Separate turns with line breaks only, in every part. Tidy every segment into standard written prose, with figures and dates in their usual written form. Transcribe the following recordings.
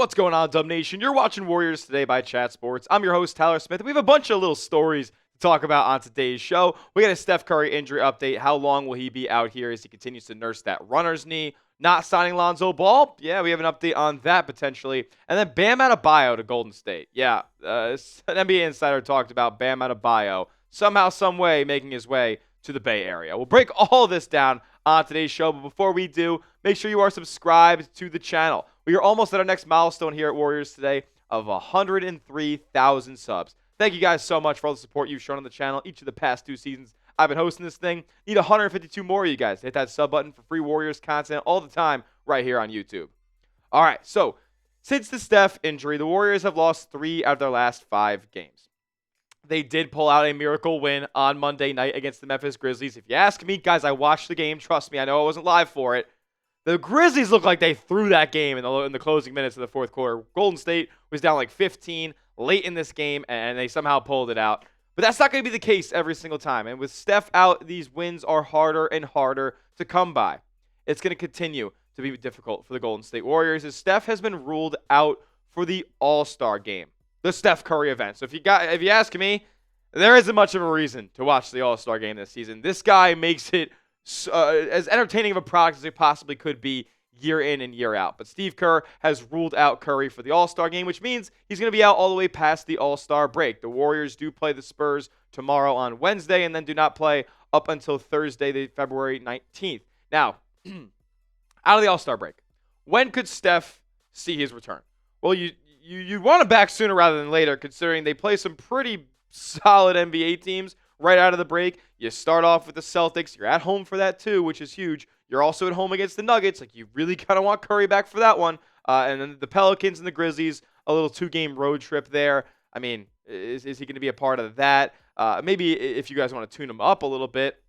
What's going on, Dub Nation? You're watching Warriors Today by Chat Sports. I'm your host, Tyler Smith. We have a bunch of little stories to talk about on today's show. We got a Steph Curry injury update. How long will he be out here as he continues to nurse that runner's knee? Not signing Lonzo Ball? Yeah, we have an update on that potentially. And then Bam Adebayo to Golden State. Yeah, an NBA insider talked about Bam Adebayo somehow, some way making his way to the Bay Area. We'll break all this down on today's show, but before we do, make sure you are subscribed to the channel. We are almost at our next milestone here at Warriors Today of 103,000 subs. Thank you guys so much for all the support you've shown on the channel each of the past 2 seasons I've been hosting this thing. Need 152 more of you guys to hit that sub button for free Warriors content all the time right here on YouTube. All right, so since the Steph injury, the Warriors have lost 3 out of their last 5 games. They did pull out a miracle win on Monday night against the Memphis Grizzlies. If you ask me, guys, I watched the game. Trust me, I know I wasn't live for it. The Grizzlies looked like they threw that game in the closing minutes of the fourth quarter. Golden State was down like 15 late in this game, and they somehow pulled it out. But that's not going to be the case every single time. And with Steph out, these wins are harder and harder to come by. It's going to continue to be difficult for the Golden State Warriors as Steph has been ruled out for the All-Star game, the Steph Curry event. So if you ask me, there isn't much of a reason to watch the All-Star game this season. This guy makes it as entertaining of a product as it possibly could be year in and year out. But Steve Kerr has ruled out Curry for the All-Star game, which means he's going to be out all the way past the All-Star break. The Warriors do play the Spurs tomorrow on Wednesday and then do not play up until Thursday, February 19th. Now, out of the All-Star break, when could Steph see his return? Well, you want him back sooner rather than later, considering they play some pretty solid NBA teams right out of the break. You start off with the Celtics. You're at home for that too, which is huge. You're also at home against the Nuggets. Like, you really kind of want Curry back for that one. And then the Pelicans and the Grizzlies, a little 2-game road trip there. I mean, is he going to be a part of that? Maybe if you guys want to tune him up a little bit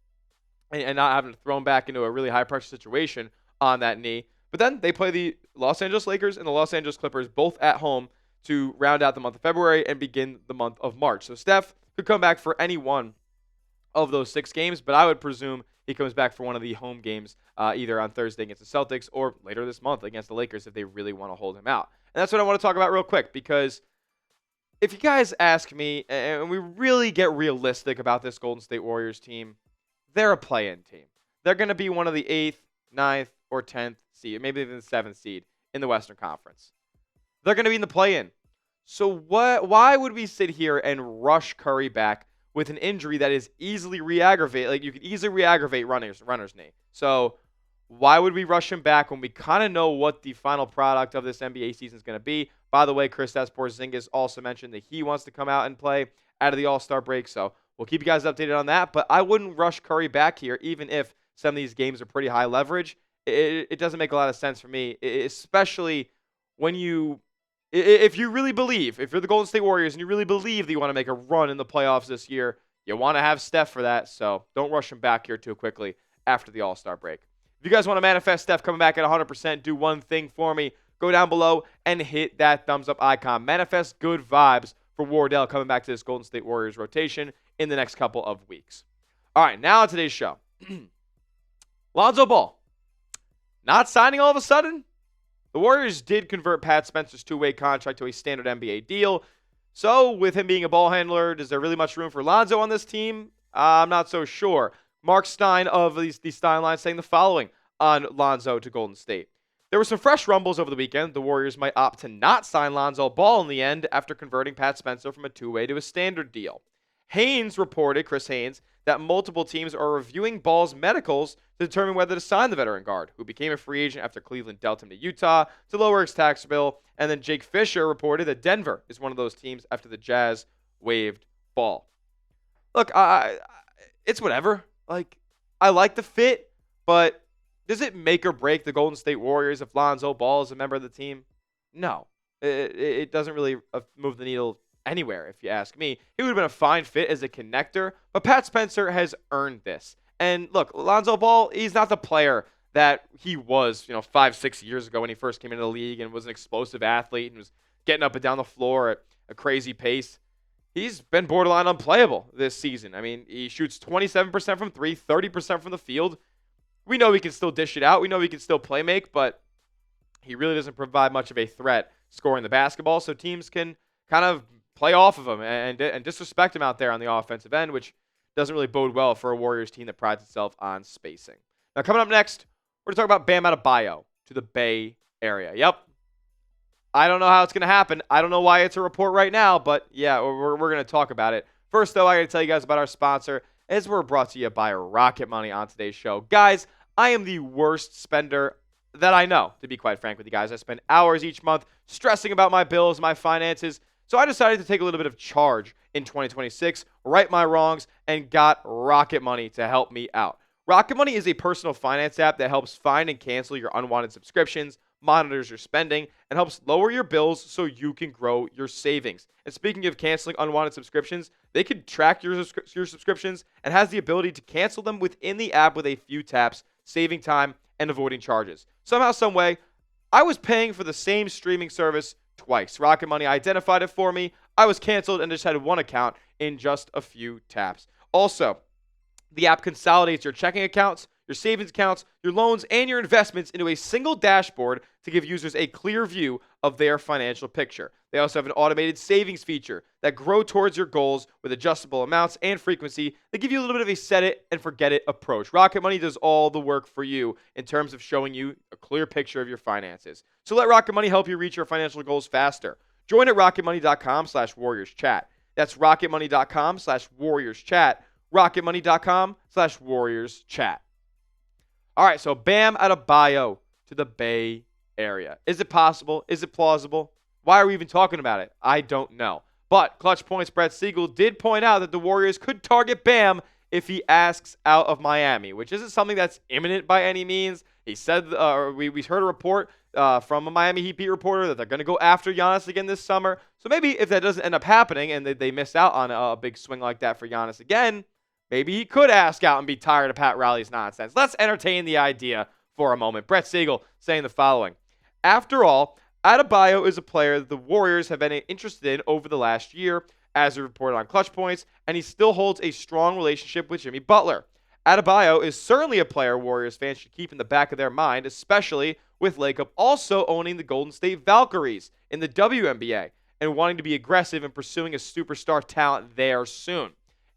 and not having to throw him back into a really high-pressure situation on that knee. But then they play the Los Angeles Lakers and the Los Angeles Clippers both at home to round out the month of February and begin the month of March. So Steph could come back for any one of those 6 games, but I would presume he comes back for one of the home games either on Thursday against the Celtics or later this month against the Lakers if they really want to hold him out. And that's what I want to talk about real quick, because if you guys ask me, and we really get realistic about this Golden State Warriors team, they're a play-in team. They're going to be one of the 8th, 9th, or 10th seed, maybe even the 7th seed in the Western Conference. They're going to be in the play-in. So why would we sit here and rush Curry back with an injury that is easily re-aggravate? Like, you could easily re-aggravate runner's knee. So why would we rush him back when we kind of know what the final product of this NBA season is going to be? By the way, Kristaps Porzingis also mentioned that he wants to come out and play out of the All-Star break. So we'll keep you guys updated on that. But I wouldn't rush Curry back here, even if some of these games are pretty high leverage. It doesn't make a lot of sense for me, especially when if you really believe, if you're the Golden State Warriors and you really believe that you want to make a run in the playoffs this year, you want to have Steph for that, so don't rush him back here too quickly after the All-Star break. If you guys want to manifest Steph coming back at 100%, do one thing for me. Go down below and hit that thumbs up icon. Manifest good vibes for Wardell coming back to this Golden State Warriors rotation in the next couple of weeks. All right, now on today's show. Lonzo Ball. Not signing all of a sudden? The Warriors did convert Pat Spencer's 2-way contract to a standard NBA deal. So, with him being a ball handler, is there really much room for Lonzo on this team? I'm not so sure. Mark Stein of the Stein line saying the following on Lonzo to Golden State. There were some fresh rumbles over the weekend. The Warriors might opt to not sign Lonzo Ball in the end after converting Pat Spencer from a 2-way to a standard deal. Haynes reported, Chris Haynes, that multiple teams are reviewing Ball's medicals to determine whether to sign the veteran guard, who became a free agent after Cleveland dealt him to Utah to lower his tax bill. And then Jake Fisher reported that Denver is one of those teams after the Jazz waived Ball. Look, it's whatever. Like, I like the fit, but does it make or break the Golden State Warriors if Lonzo Ball is a member of the team? No. It doesn't really move the needle anywhere, if you ask me. He would have been a fine fit as a connector, but Pat Spencer has earned this. And look, Lonzo Ball, he's not the player that he was, 5-6 years ago when he first came into the league and was an explosive athlete and was getting up and down the floor at a crazy pace. He's been borderline unplayable this season. I mean, he shoots 27% from 3, 30% from the field. We know he can still dish it out. We know he can still play make, but he really doesn't provide much of a threat scoring the basketball, so teams can kind of play off of him and disrespect him out there on the offensive end, which doesn't really bode well for a Warriors team that prides itself on spacing. Now, coming up next, we're going to talk about Bam Adebayo to the Bay Area. Yep. I don't know how it's going to happen. I don't know why it's a report right now, but yeah, we're going to talk about it. First, though, I got to tell you guys about our sponsor, as we're brought to you by Rocket Money on today's show. Guys, I am the worst spender that I know, to be quite frank with you guys. I spend hours each month stressing about my bills, my finances, so I decided to take a little bit of charge in 2026, right my wrongs, and got Rocket Money to help me out. Rocket Money is a personal finance app that helps find and cancel your unwanted subscriptions, monitors your spending, and helps lower your bills so you can grow your savings. And speaking of canceling unwanted subscriptions, they can track your subscriptions and has the ability to cancel them within the app with a few taps, saving time and avoiding charges. Somehow, some way, I was paying for the same streaming service twice. Rocket Money identified it for me. I was canceled and just had one account in just a few taps. Also, the app consolidates your checking accounts, your savings accounts, your loans, and your investments into a single dashboard to give users a clear view of their financial picture. They also have an automated savings feature that grow towards your goals with adjustable amounts and frequency that give you a little bit of a set it and forget it approach. Rocket Money does all the work for you in terms of showing you a clear picture of your finances. So let Rocket Money help you reach your financial goals faster. Join at rocketmoney.com/warriorschat. That's rocketmoney.com/warriorschat. rocketmoney.com/warriorschat. All right, so Bam Adebayo to the Bay Area. Is it possible? Is it plausible? Why are we even talking about it? I don't know. But Clutch Points Brett Siegel did point out that the Warriors could target Bam if he asks out of Miami, which isn't something that's imminent by any means. He said, we heard a report from a Miami Heat beat reporter that they're going to go after Giannis again this summer. So maybe if that doesn't end up happening and they miss out on a big swing like that for Giannis again, maybe he could ask out and be tired of Pat Riley's nonsense. Let's entertain the idea for a moment. Brett Siegel saying the following. After all, Adebayo is a player that the Warriors have been interested in over the last year, as reported on Clutch Points, and he still holds a strong relationship with Jimmy Butler. Adebayo is certainly a player Warriors fans should keep in the back of their mind, especially with Lacob also owning the Golden State Valkyries in the WNBA and wanting to be aggressive in pursuing a superstar talent there soon.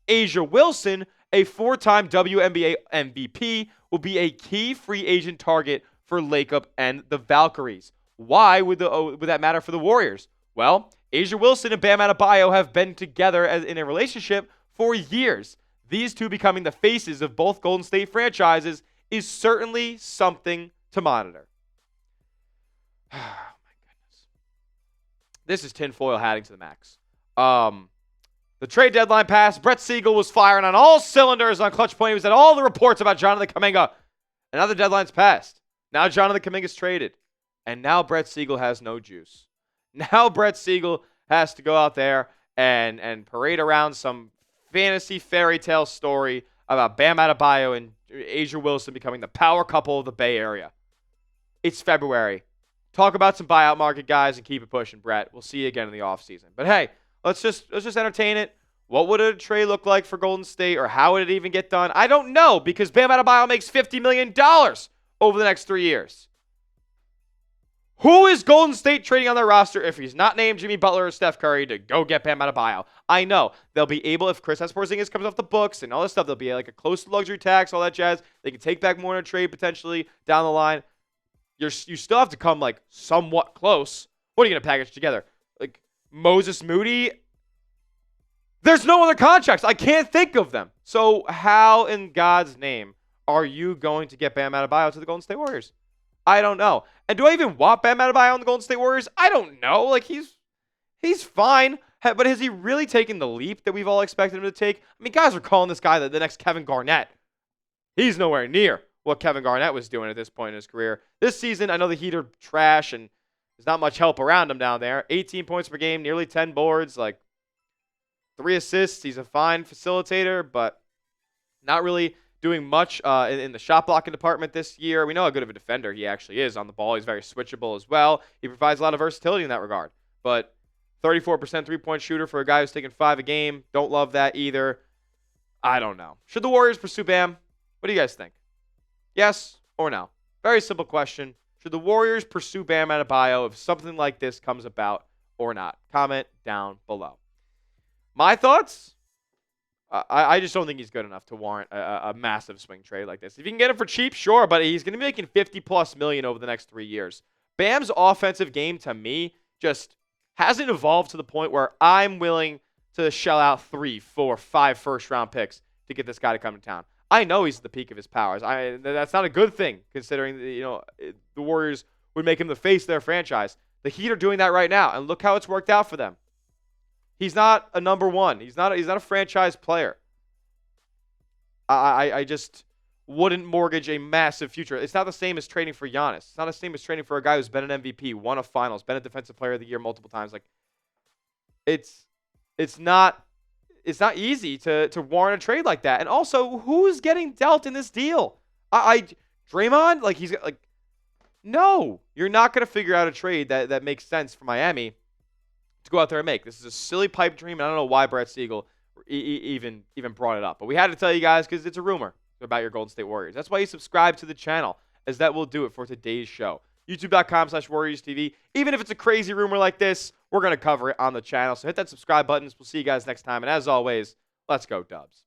Asia Wilson, a four-time WNBA MVP, will be a key free agent target for Lacob and the Valkyries. Why would that matter for the Warriors? Well, Asia Wilson and Bam Adebayo have been together in a relationship for years. These two becoming the faces of both Golden State franchises is certainly something to monitor. Oh, my goodness. This is tinfoil hatting to the max. The trade deadline passed. Brett Siegel was firing on all cylinders on Clutch Point. He was at all the reports about Jonathan Kuminga. And now the deadline's passed. Now Jonathan Kuminga's traded. And now Brett Siegel has no juice. Now Brett Siegel has to go out there and parade around some fantasy fairy tale story about Bam Adebayo and Asia Wilson becoming the power couple of the Bay Area. It's February. Talk about some buyout market guys and keep it pushing, Brett. We'll see you again in the offseason. But hey, let's just entertain it. What would a trade look like for Golden State, or how would it even get done? I don't know, because Bam Adebayo makes $50 million over the next 3 years. Who is Golden State trading on their roster if he's not named Jimmy Butler or Steph Curry to go get Bam Adebayo? I know they'll be able, if Kristaps Porzingis comes off the books and all this stuff, they'll be like a close to luxury tax, all that jazz. They can take back more in a trade potentially down the line. You still have to come like somewhat close. What are you going to package together? Like Moses Moody? There's no other contracts. I can't think of them. So how in God's name are you going to get Bam Adebayo to the Golden State Warriors? I don't know. And do I even want Bam Adebayo on the Golden State Warriors? I don't know. Like, he's fine. But has he really taken the leap that we've all expected him to take? I mean, guys are calling this guy the next Kevin Garnett. He's nowhere near what Kevin Garnett was doing at this point in his career. This season, I know the Heat are trash and there's not much help around him down there. 18 points per game, nearly 10 boards, like 3 assists. He's a fine facilitator, but not really doing much in the shot blocking department this year. We know how good of a defender he actually is on the ball. He's very switchable as well. He provides a lot of versatility in that regard. But 34% three-point shooter for a guy who's taking 5 a game. Don't love that either. I don't know. Should the Warriors pursue Bam? What do you guys think? Yes or no? Very simple question. Should the Warriors pursue Bam Adebayo if something like this comes about or not? Comment down below. My thoughts? I just don't think he's good enough to warrant a massive swing trade like this. If you can get him for cheap, sure, but he's going to be making $50+ million over the next 3 years. Bam's offensive game, to me, just hasn't evolved to the point where I'm willing to shell out 3, 4, 5 first-round picks to get this guy to come to town. I know he's at the peak of his powers. That's not a good thing, considering the Warriors would make him the face of their franchise. The Heat are doing that right now, and look how it's worked out for them. He's not a number one. He's not a franchise player. I just wouldn't mortgage a massive future. It's not the same as trading for Giannis. It's not the same as trading for a guy who's been an MVP, won a finals, been a defensive player of the year multiple times. Like, it's not easy to warrant a trade like that. And also, who's getting dealt in this deal? Draymond? Like, he's like, no, you're not going to figure out a trade that makes sense for Miami to go out there and make. This is a silly pipe dream, and I don't know why Brett Siegel even brought it up. But we had to tell you guys because it's a rumor about your Golden State Warriors. That's why you subscribe to the channel, as that will do it for today's show. YouTube.com/WarriorsTV. Even if it's a crazy rumor like this, we're going to cover it on the channel. So hit that subscribe button. We'll see you guys next time. And as always, let's go Dubs.